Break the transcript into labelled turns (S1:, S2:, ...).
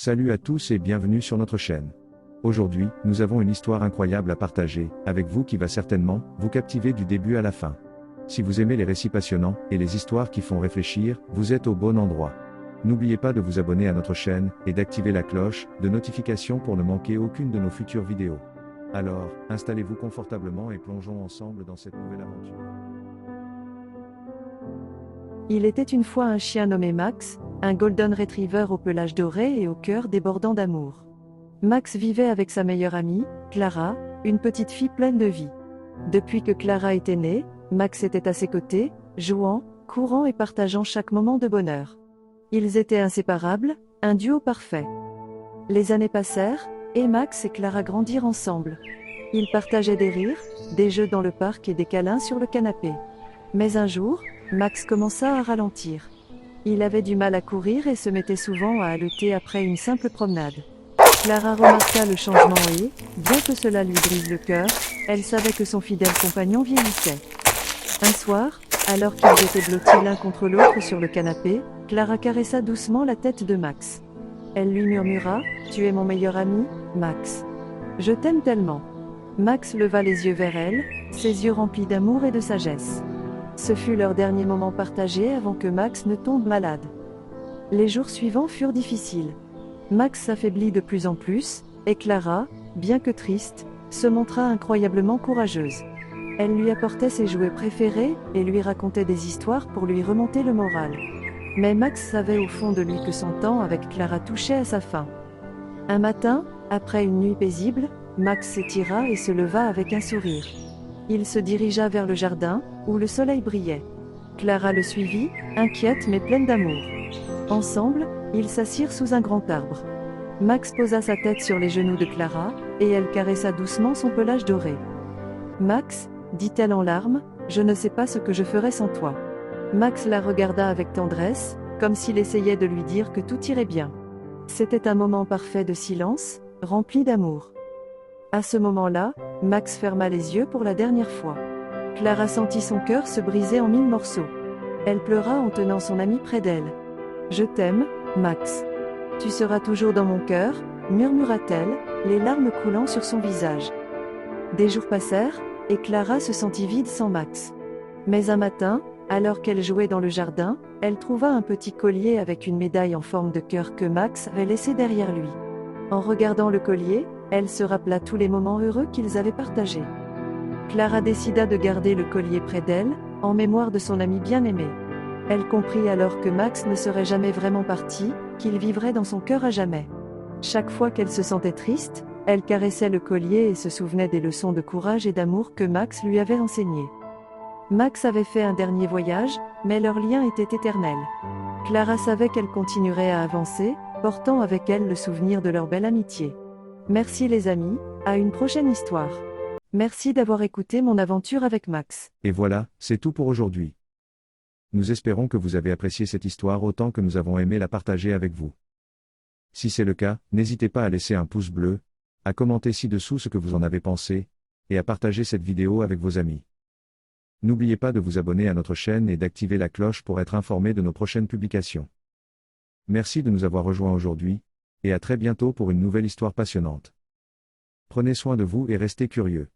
S1: Salut à tous et bienvenue sur notre chaîne. Aujourd'hui, nous avons une histoire incroyable à partager, avec vous qui va certainement, vous captiver du début à la fin. Si vous aimez les récits passionnants, et les histoires qui font réfléchir, vous êtes au bon endroit. N'oubliez pas de vous abonner à notre chaîne, et d'activer la cloche de notification pour ne manquer aucune de nos futures vidéos. Alors, installez-vous confortablement et plongeons ensemble dans cette nouvelle aventure.
S2: Il était une fois un chien nommé Max, un golden retriever au pelage doré et au cœur débordant d'amour. Max vivait avec sa meilleure amie, Clara, une petite fille pleine de vie. Depuis que Clara était née, Max était à ses côtés, jouant, courant et partageant chaque moment de bonheur. Ils étaient inséparables, un duo parfait. Les années passèrent, et Max et Clara grandirent ensemble. Ils partageaient des rires, des jeux dans le parc et des câlins sur le canapé. Mais un jour, Max commença à ralentir. Il avait du mal à courir et se mettait souvent à haleter après une simple promenade. Clara remarqua le changement et, bien que cela lui brise le cœur, elle savait que son fidèle compagnon vieillissait. Un soir, alors qu'ils étaient blottis l'un contre l'autre sur le canapé, Clara caressa doucement la tête de Max. Elle lui murmura « Tu es mon meilleur ami, Max. Je t'aime tellement. » Max leva les yeux vers elle, ses yeux remplis d'amour et de sagesse. Ce fut leur dernier moment partagé avant que Max ne tombe malade. Les jours suivants furent difficiles. Max s'affaiblit de plus en plus, et Clara, bien que triste, se montra incroyablement courageuse. Elle lui apportait ses jouets préférés, et lui racontait des histoires pour lui remonter le moral. Mais Max savait au fond de lui que son temps avec Clara touchait à sa fin. Un matin, après une nuit paisible, Max s'étira et se leva avec un sourire. Il se dirigea vers le jardin, où le soleil brillait. Clara le suivit, inquiète mais pleine d'amour. Ensemble, ils s'assirent sous un grand arbre. Max posa sa tête sur les genoux de Clara, et elle caressa doucement son pelage doré. « Max, dit-elle en larmes, je ne sais pas ce que je ferais sans toi. » Max la regarda avec tendresse, comme s'il essayait de lui dire que tout irait bien. C'était un moment parfait de silence, rempli d'amour. À ce moment-là, Max ferma les yeux pour la dernière fois. Clara sentit son cœur se briser en 1000 morceaux. Elle pleura en tenant son ami près d'elle. « Je t'aime, Max. Tu seras toujours dans mon cœur, » murmura-t-elle, les larmes coulant sur son visage. Des jours passèrent, et Clara se sentit vide sans Max. Mais un matin, alors qu'elle jouait dans le jardin, elle trouva un petit collier avec une médaille en forme de cœur que Max avait laissé derrière lui. En regardant le collier, elle se rappela tous les moments heureux qu'ils avaient partagés. Clara décida de garder le collier près d'elle, en mémoire de son ami bien-aimé. Elle comprit alors que Max ne serait jamais vraiment parti, qu'il vivrait dans son cœur à jamais. Chaque fois qu'elle se sentait triste, elle caressait le collier et se souvenait des leçons de courage et d'amour que Max lui avait enseignées. Max avait fait un dernier voyage, mais leur lien était éternel. Clara savait qu'elle continuerait à avancer, portant avec elle le souvenir de leur belle amitié. Merci les amis, à une prochaine histoire. Merci d'avoir écouté mon aventure avec Max.
S1: Et voilà, c'est tout pour aujourd'hui. Nous espérons que vous avez apprécié cette histoire autant que nous avons aimé la partager avec vous. Si c'est le cas, n'hésitez pas à laisser un pouce bleu, à commenter ci-dessous ce que vous en avez pensé, et à partager cette vidéo avec vos amis. N'oubliez pas de vous abonner à notre chaîne et d'activer la cloche pour être informé de nos prochaines publications. Merci de nous avoir rejoints aujourd'hui, et à très bientôt pour une nouvelle histoire passionnante. Prenez soin de vous et restez curieux.